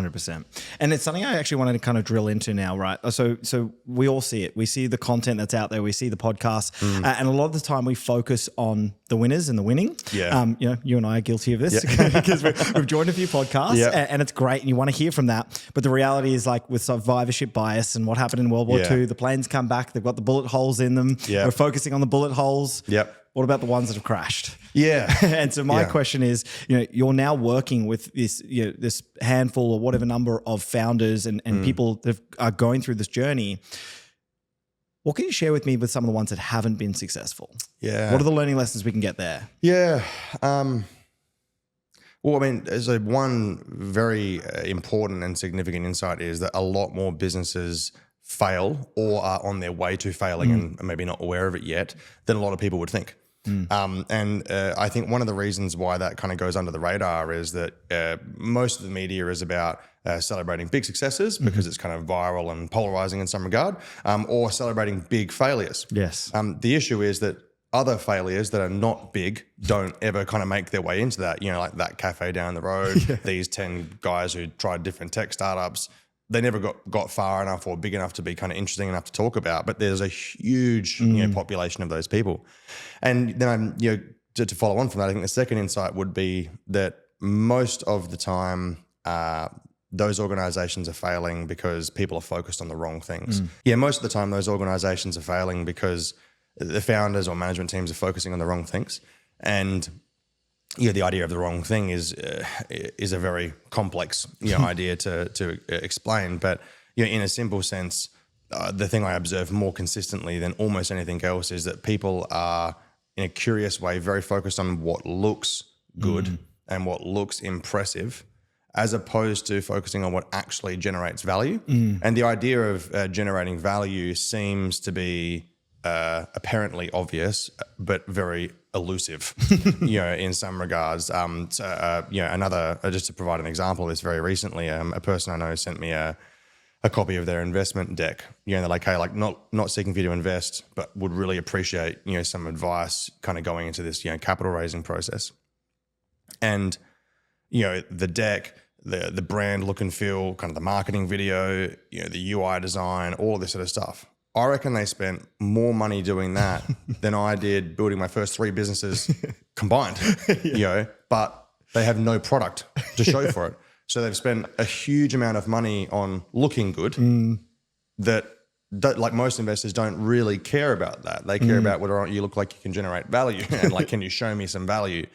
100%. And it's something I actually wanted to kind of drill into now, right? So we all see it. We see the content that's out there. We see the podcast. And a lot of the time we focus on the winners and the winning. Yeah. You and I are guilty of this because we've joined a few podcasts and it's great and you want to hear from that. But the reality is like with survivorship bias and what happened in World War II, the planes come back, they've got the bullet holes in them. We're focusing on the bullet holes. What about the ones that have crashed? And so my question is, you're now working with this, this handful or whatever number of founders and people that are going through this journey. What can you share with me with some of the ones that haven't been successful? What are the learning lessons we can get there? Well, I mean, so one very important and significant insight is that a lot more businesses fail or are on their way to failing and maybe not aware of it yet than a lot of people would think. I think one of the reasons why that kind of goes under the radar is that most of the media is about celebrating big successes because it's kind of viral and polarizing in some regard, or celebrating big failures. The issue is that other failures that are not big don't ever kind of make their way into that, like that cafe down the road, these 10 guys who tried different tech startups. They never got far enough or big enough to be kind of interesting enough to talk about, but there's a huge population of those people. And then to follow on from that, I think the second insight would be that most of the time those organizations are failing because people are focused on the wrong things. Most of the time those organizations are failing because the founders or management teams are focusing on the wrong things. And the idea of the wrong thing is a very complex idea to explain. But in a simple sense, the thing I observe more consistently than almost anything else is that people are, in a curious way, very focused on what looks good and what looks impressive, as opposed to focusing on what actually generates value. And the idea of generating value seems to be apparently obvious, but very elusive, in some regards. Another, just to provide an example of this, very recently, a person I know sent me a copy of their investment deck. They're like, hey, like not seeking for you to invest, but would really appreciate, some advice kind of going into this, capital raising process. And, the deck, the brand look and feel, kind of the marketing video, the UI design, all of this sort of stuff. I reckon they spent more money doing that than I did building my first 3 businesses combined, but they have no product to show for it. So they've spent a huge amount of money on looking good that like most investors don't really care about that. They care about whether or not you look like you can generate value and like, can you show me some value?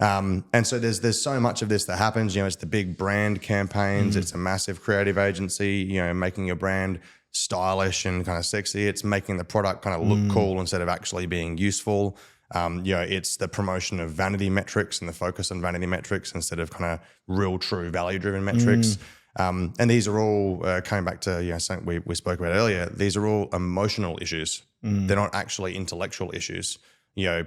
And so there's so much of this that happens, it's the big brand campaigns. It's a massive creative agency, making your brand stylish and kind of sexy. It's making the product kind of look cool instead of actually being useful. It's the promotion of vanity metrics and the focus on vanity metrics instead of kind of real, true value-driven metrics. And these are all coming back to something we spoke about earlier. These are all emotional issues. They're not actually intellectual issues.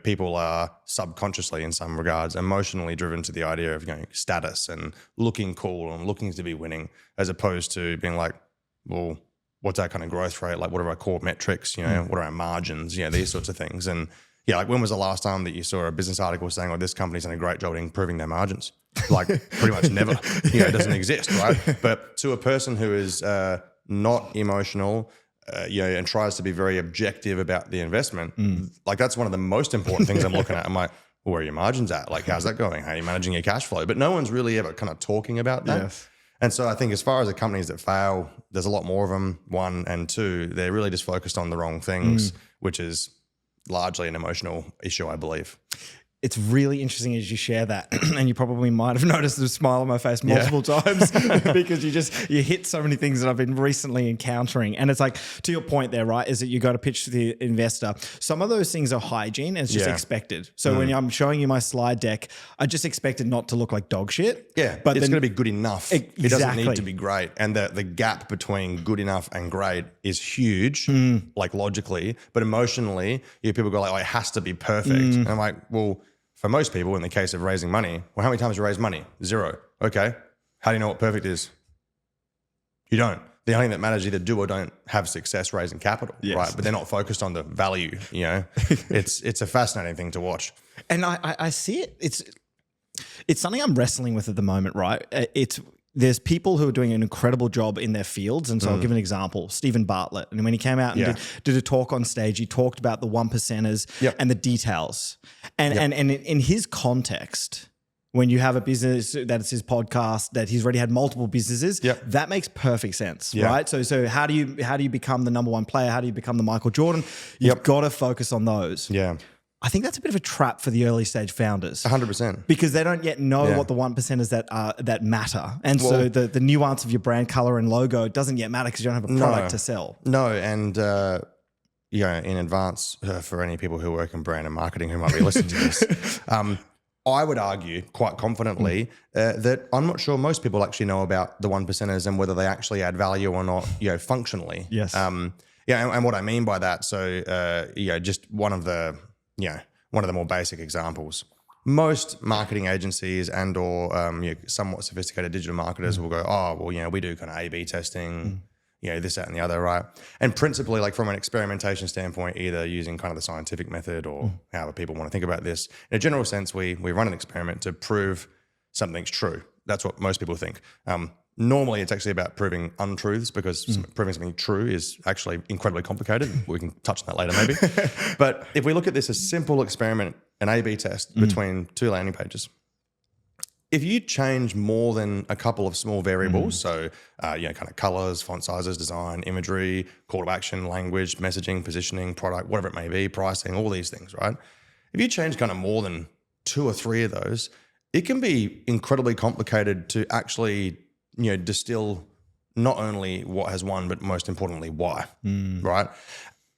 People are subconsciously, in some regards, emotionally driven to the idea of status and looking cool and looking to be winning, as opposed to being like, well, what's our kind of growth rate? Like, what are our core metrics? What are our margins? These sorts of things. And like, when was the last time that you saw a business article saying, this company's done a great job at improving their margins? Like, pretty much never. It doesn't exist, right? But to a person who is not emotional, and tries to be very objective about the investment, like, that's one of the most important things I'm looking at. I'm like, well, where are your margins at? Like, how's that going? How are you managing your cash flow? But no one's really ever kind of talking about that. And so I think as far as the companies that fail, there's a lot more of them, 1, and 2, they're really just focused on the wrong things, which is largely an emotional issue, I believe. It's really interesting as you share that, and you probably might have noticed the smile on my face multiple times because you hit so many things that I've been recently encountering. And it's like, to your point there, right, is that you got to pitch to the investor. Some of those things are hygiene and it's just expected. So when I'm showing you my slide deck, I just expect it not to look like dog shit. But it's going to be good enough. It doesn't need to be great. And the gap between good enough and great is huge, like logically, but emotionally, people go like, oh, it has to be perfect. And I'm like, well, for most people, in the case of raising money, well, how many times do you raise money? 0. Okay. How do you know what perfect is? You don't. The only thing that matters, either do or don't have success raising capital, right? But they're not focused on the value, It's a fascinating thing to watch. And I see it. It's something I'm wrestling with at the moment, right? there's people who are doing an incredible job in their fields. And so I'll give an example, Stephen Bartlett. And when he came out and did a talk on stage, he talked about the 1%ers and the details. And in his context, when you have a business that's his podcast, that he's already had multiple businesses, that makes perfect sense, right? So how do you become the number one player? How do you become the Michael Jordan? You've got to focus on those. Yeah. I think that's a bit of a trap for the early stage founders. 100%. Because they don't yet know what the 1%ers that matter. And so the nuance of your brand color and logo doesn't yet matter because you don't have a product to sell. No, and in advance for any people who work in brand and marketing who might be listening to this, I would argue quite confidently that I'm not sure most people actually know about the 1%ers and whether they actually add value or not, functionally. Yes. And what I mean by that, so just one of the more basic examples. Most marketing agencies and or somewhat sophisticated digital marketers will go, we do kind of A/B testing, this, that, and the other, right? And principally, like from an experimentation standpoint, either using kind of the scientific method or however people want to think about this. In a general sense, we run an experiment to prove something's true. That's what most people think. Normally, it's actually about proving untruths because proving something true is actually incredibly complicated. We can touch on that later maybe. But if we look at this as a simple experiment, an A/B test between two landing pages, if you change more than a couple of small variables, so kind of colors, font sizes, design, imagery, call to action, language, messaging, positioning, product, whatever it may be, pricing, all these things, right? If you change kind of more than 2 or 3 of those, it can be incredibly complicated to actually distill not only what has won, but most importantly, why, right?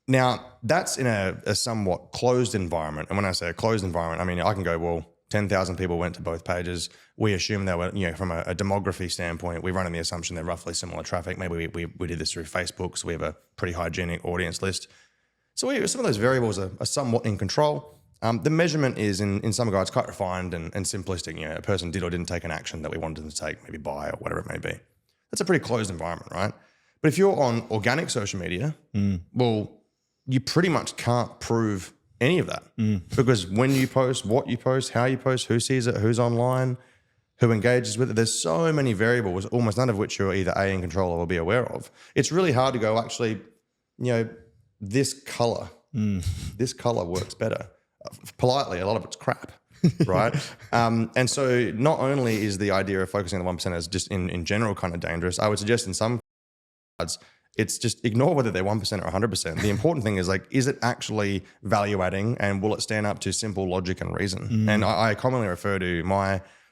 Now, that's in a somewhat closed environment. And when I say a closed environment, I mean, I can go, well, 10,000 people went to both pages. We assume they were, from a demography standpoint, we run on the assumption they're roughly similar traffic. Maybe we did this through Facebook, so we have a pretty hygienic audience list. So some of those variables are somewhat in control. The measurement is in some regards quite refined and simplistic. A person did or didn't take an action that we wanted them to take, maybe buy or whatever it may be. That's a pretty closed environment, right? But if you're on organic social media, well, you pretty much can't prove any of that because when you post, what you post, how you post, who sees it, who's online, who engages with it, there's so many variables, almost none of which you're either A, in control or B, aware of. It's really hard to go, actually, this color works better. Politely, a lot of it's crap, right? And so not only is the idea of focusing on the 1% as just in general kind of dangerous, I would suggest in some regards, it's just ignore whether they're 1% or 100%. The important thing is is it actually value adding and will it stand up to simple logic and reason? And I commonly refer to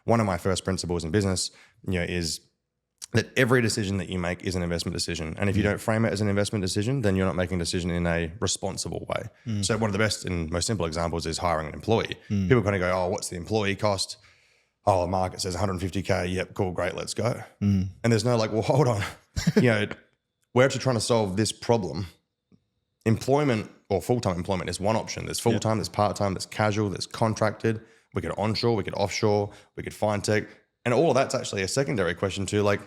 one of my first principles in business, is that every decision that you make is an investment decision. And if you don't frame it as an investment decision, then you're not making a decision in a responsible way. So one of the best and most simple examples is hiring an employee. People kind of go, oh, what's the employee cost? Oh, the market says 150K. Yep, cool, great, let's go. And there's no well, hold on. We're actually trying to solve this problem. Employment or full-time employment is one option. There's full-time, there's part-time, there's casual, there's contracted. We could onshore, we could offshore, we could find tech. And all of that's actually a secondary question to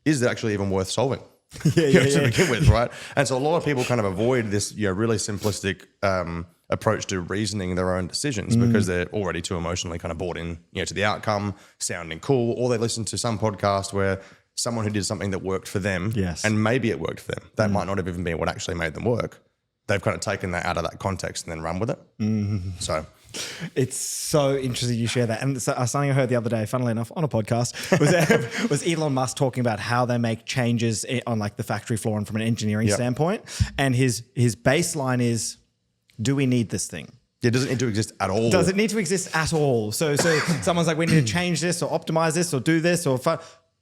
is it actually even worth solving? To begin with, right? And so a lot of people kind of avoid this really simplistic approach to reasoning their own decisions because they're already too emotionally kind of bought in to the outcome, sounding cool, or they listen to some podcast where someone who did something that worked for them and maybe it worked for them. That might not have even been what actually made them work. They've kind of taken that out of that context and then run with it. So it's so interesting you share that. And something I heard the other day, funnily enough, on a podcast was Elon Musk talking about how they make changes on the factory floor and from an engineering standpoint. And his baseline is, do we need this thing? It doesn't need to exist at all. Does it need to exist at all? So someone's like, we need to change this or optimize this or do this or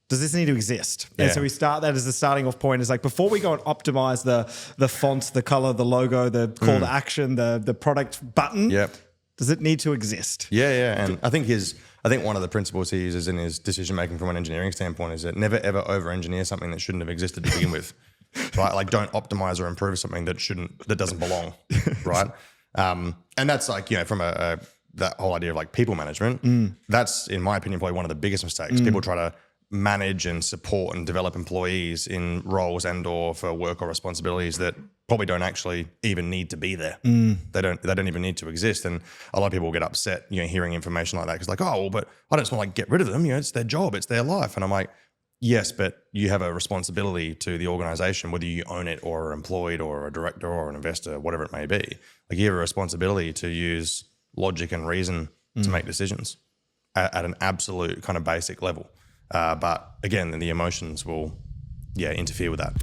does this need to exist? Yeah. And so we start that as the starting off point. Is before we go and optimize the font, the color, the logo, the call to action, the product button. Does it need to exist? Yeah. And I think one of the principles he uses in his decision making from an engineering standpoint is that never ever over engineer something that shouldn't have existed to begin with. Right? Don't optimize or improve something that doesn't belong. Right? And that's from that whole idea of people management. That's, in my opinion, probably one of the biggest mistakes. People try to manage and support and develop employees in roles and or for work or responsibilities that probably don't actually even need to be there. They don't even need to exist. And a lot of people get upset, hearing information like that, because like, oh, well, but I don't just want to get rid of them. It's their job, it's their life. And I'm like, yes, but you have a responsibility to the organization, whether you own it or are employed or a director or an investor, whatever it may be. Like, you have a responsibility to use logic and reason to make decisions at an absolute kind of basic level. But again, then the emotions will interfere with that.